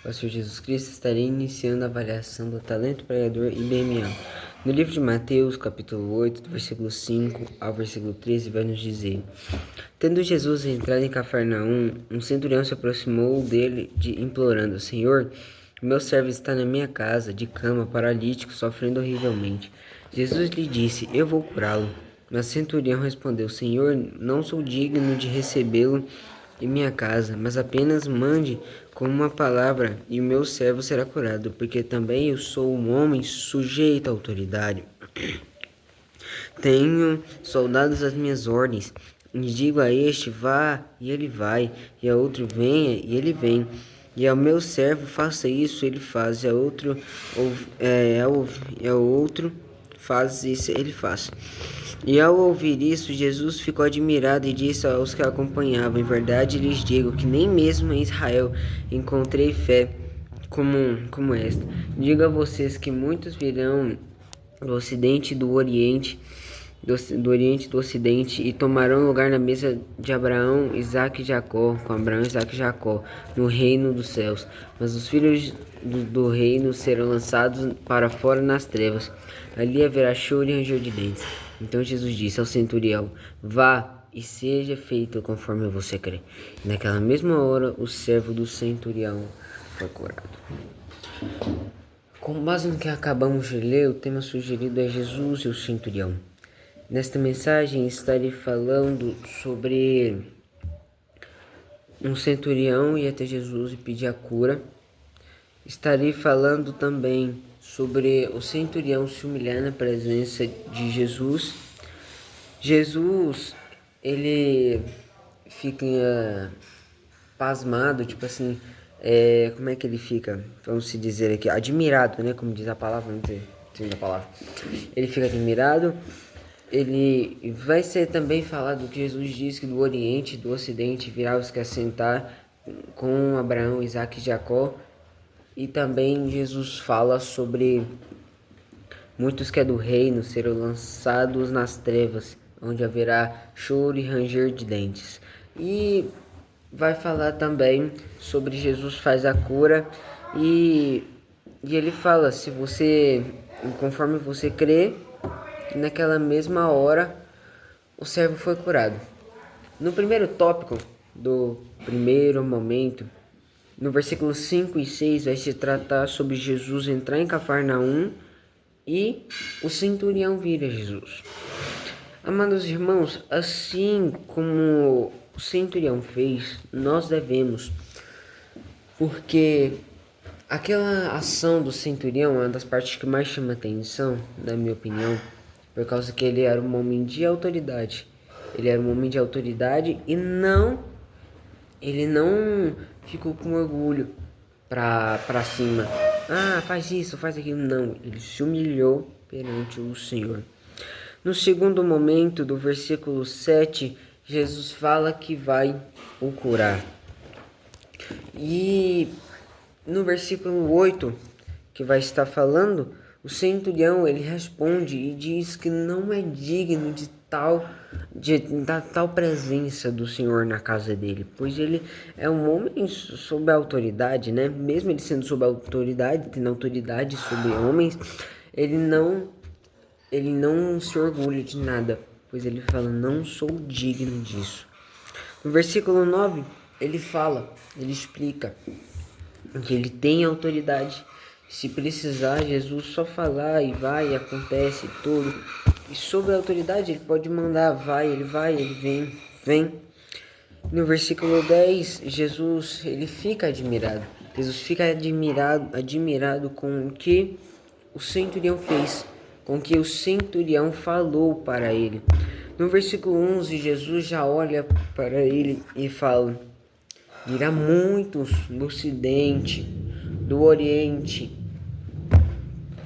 Pastor Jesus Cristo, estarei iniciando a avaliação do talento pregador IBMA. No livro de Mateus, capítulo 8, do versículo 5 ao versículo 13, vai nos dizer: Tendo Jesus entrado em Cafarnaum, um centurião se aproximou dele, implorando: Senhor, meu servo está na minha casa, de cama, paralítico, sofrendo horrivelmente. Jesus lhe disse: Eu vou curá-lo. Mas o centurião respondeu: Senhor, não sou digno de recebê-lo em minha casa, mas apenas mande com uma palavra e o meu servo será curado, porque também eu sou um homem sujeito à autoridade. Tenho soldados às minhas ordens, e digo a este, vá, e ele vai, e a outro, venha, e ele vem. E ao meu servo, faça isso, ele faz, e ao outro, faz isso, ele faz. E ao ouvir isso, Jesus ficou admirado e disse aos que o acompanhavam: Em verdade lhes digo que nem mesmo em Israel encontrei fé como esta. Digo a vocês que muitos virão do Ocidente e do Oriente, do Oriente e do Ocidente, e tomarão lugar na mesa de Abraão, Isaque e Jacó, com Abraão, Isaque e Jacó, no reino dos céus. Mas os filhos do reino serão lançados para fora nas trevas. Ali haverá choro e ranger de dentes. Então Jesus disse ao centurião: Vá e seja feito conforme você crê. E naquela mesma hora, o servo do centurião foi curado. Com base no que acabamos de ler, o tema sugerido é Jesus e o centurião. Nesta mensagem estarei falando sobre um centurião ir até Jesus e pedir a cura. Estarei falando também sobre o centurião se humilhar na presença de Jesus. Jesus, ele fica pasmado, tipo assim, como é que ele fica? Vamos se dizer aqui, admirado, né? Como diz a palavra, vamos dizer a palavra. Ele fica admirado. Ele vai ser também falado que Jesus diz que do Oriente e do Ocidente virá os que assentar com Abraão, Isaque e Jacó. E também Jesus fala sobre muitos que é do reino serão lançados nas trevas, onde haverá choro e ranger de dentes. E vai falar também sobre Jesus faz a cura e ele fala, se você, conforme você crê, naquela mesma hora o servo foi curado. No primeiro tópico do primeiro momento, no versículos 5 e 6, vai se tratar sobre Jesus entrar em Cafarnaum e o centurião vir a Jesus. Amados irmãos, assim como o centurião fez, nós devemos, porque aquela ação do centurião é uma das partes que mais chama atenção, na minha opinião, por causa que ele era um homem de autoridade. Ele era um homem de autoridade e ele não ficou com orgulho pra cima. Ah, faz isso, faz aquilo. Não, ele se humilhou perante o Senhor. No segundo momento do versículo 7, Jesus fala que vai o curar. E no versículo 8, que vai estar falando, o centurião ele responde e diz que não é digno da tal presença do Senhor na casa dele, pois ele é um homem sob a autoridade, né? Mesmo ele sendo sob a autoridade, tendo autoridade sobre homens, ele não se orgulha de nada, pois ele fala, não sou digno disso. No versículo 9, ele explica que ele tem autoridade. Se precisar, Jesus só falar e vai, e acontece tudo. E sobre a autoridade, ele pode mandar, ele vem. No versículo 10, Jesus, ele fica admirado. Jesus fica admirado com o que o centurião fez, com o que o centurião falou para ele. No versículo 11, Jesus já olha para ele e fala: virá muitos do Ocidente, do Oriente,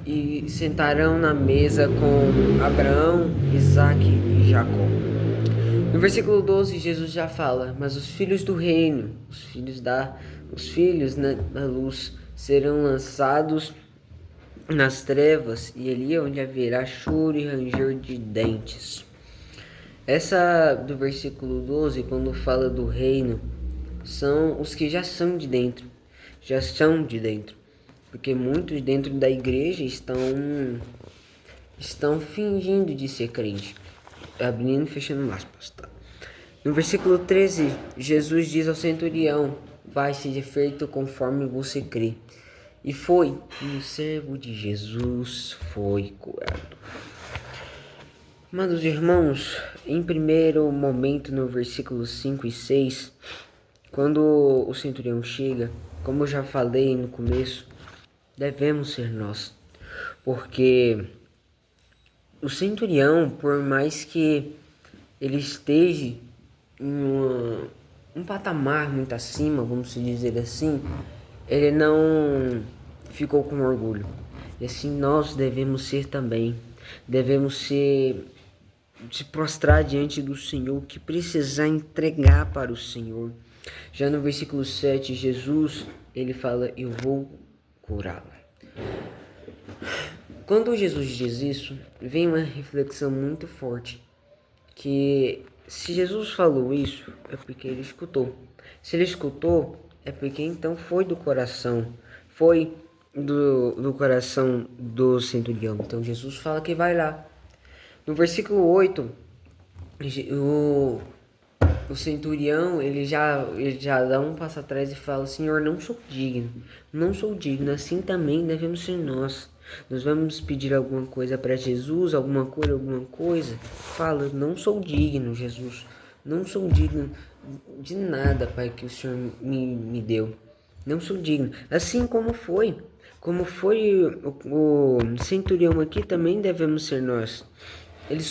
e sentarão na mesa com Abraão, Isaque e Jacó. No versículo 12, Jesus já fala: mas os filhos do reino, os filhos da luz, serão lançados nas trevas, e ali é onde haverá choro e ranger de dentes. Essa do versículo 12, quando fala do reino, são os que já são de dentro. já são de dentro. Porque muitos dentro da igreja estão fingindo de ser crente. Abrindo e fechando aspas, tá? No versículo 13, Jesus diz ao centurião: vai, seja feito conforme você crê. E foi, e o servo de Jesus foi curado. Amados irmãos, em primeiro momento, no versículo 5 e 6, quando o centurião chega, como eu já falei no começo, devemos ser nós. Porque o centurião, por mais que ele esteja em um patamar muito acima, vamos dizer assim, ele não ficou com orgulho. E assim nós devemos ser também. Devemos se prostrar diante do Senhor, que precisar entregar para o Senhor. Já no versículo 7, Jesus, ele fala: eu vou curá-lo. Quando Jesus diz isso, vem uma reflexão muito forte, que se Jesus falou isso, é porque ele escutou. Se ele escutou, é porque então foi do coração, foi do coração do centurião. Então Jesus fala que vai lá. No versículo 8, o centurião, ele já dá um passo atrás e fala: Senhor, não sou digno, assim também devemos ser nós. Nós vamos pedir alguma coisa para Jesus, alguma coisa. Fala: não sou digno, Jesus, não sou digno de nada, Pai, que o Senhor me deu. Não sou digno. Assim como foi o centurião aqui, também devemos ser nós. Ele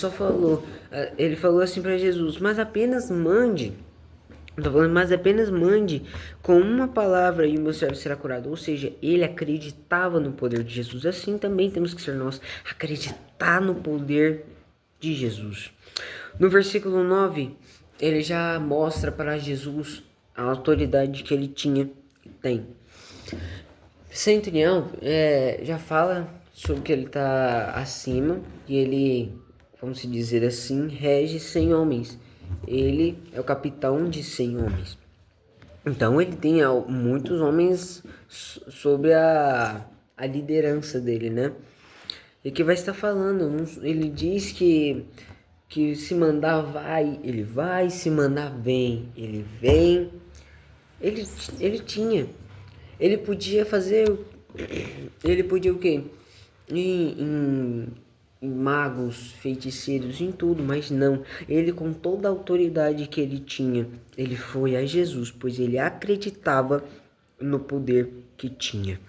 falou assim para Jesus: mas apenas mande com uma palavra e o meu servo será curado. Ou seja, ele acreditava no poder de Jesus. Assim também temos que ser nós, acreditar no poder de Jesus. No versículo 9, ele já mostra para Jesus a autoridade que ele tinha e tem. Centurião já fala sobre que ele está acima e ele, vamos dizer assim, rege 100 homens. Ele é o capitão de 100 homens. Então ele tem muitos homens sobre a liderança dele, né? E que vai estar falando, ele diz que se mandar vai, ele vai, se mandar vem, ele vem. Ele podia o quê? Em magos, feiticeiros, em tudo, mas não. Ele, com toda a autoridade que ele tinha, ele foi a Jesus, pois ele acreditava no poder que tinha.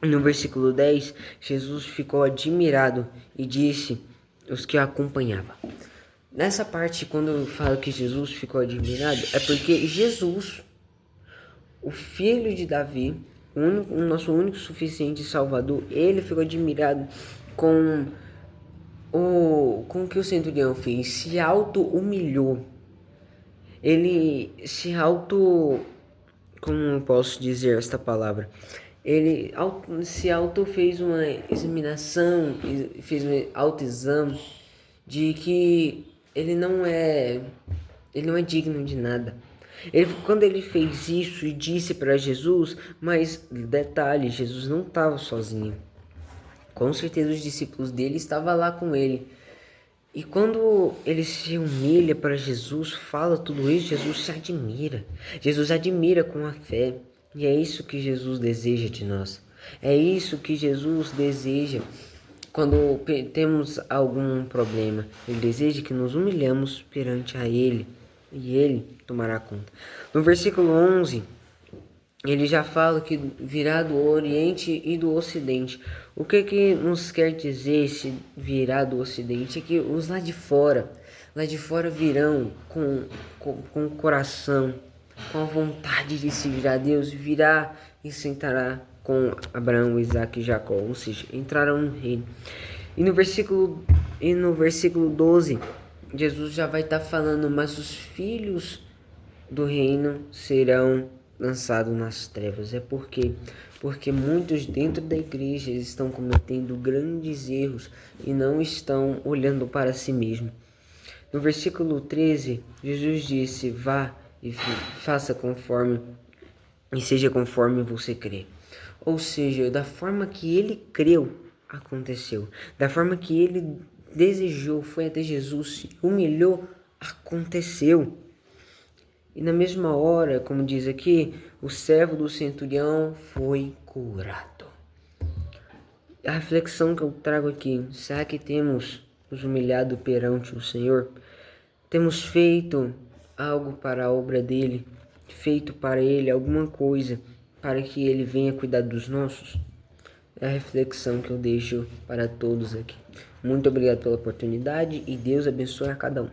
No versículo 10, Jesus ficou admirado e disse os que acompanhavam. Nessa parte, quando eu falo que Jesus ficou admirado, é porque Jesus, o filho de Davi, o nosso único suficiente Salvador, ele ficou admirado com o que o centurião fez. Se auto-humilhou. Ele se como eu posso dizer esta palavra? Ele fez uma examinação, fez um autoexame de que ele não é digno de nada. Quando ele fez isso e disse para Jesus, mas detalhe, Jesus não estava sozinho. Com certeza os discípulos dele estavam lá com ele. E quando ele se humilha para Jesus, fala tudo isso, Jesus se admira. Jesus admira com a fé. E é isso que Jesus deseja de nós. É isso que Jesus deseja quando temos algum problema. Ele deseja que nos humilhamos perante a Ele. E Ele tomará conta. No versículo 11, ele já fala que virá do Oriente e do Ocidente. O que nos quer dizer esse virá do Ocidente? É que os lá de fora virão com o coração, com a vontade de servir a Deus, virá e sentará com Abraão, Isaac e Jacó, ou seja, entrarão no reino. E no versículo 12, Jesus já vai estar falando: mas os filhos do reino serão lançados nas trevas. É porque muitos dentro da igreja estão cometendo grandes erros e não estão olhando para si mesmo. No versículo 13, Jesus disse: vá e faça conforme e seja conforme você crê. Ou seja, da forma que ele creu, aconteceu. Da forma que ele desejou, foi até Jesus, se humilhou, aconteceu. E na mesma hora, como diz aqui, o servo do centurião foi curado. A reflexão que eu trago aqui, será que temos nos humilhado perante o Senhor? Temos feito algo para a obra dele, feito para ele alguma coisa para que ele venha cuidar dos nossos? É a reflexão que eu deixo para todos aqui. Muito obrigado pela oportunidade e Deus abençoe a cada um.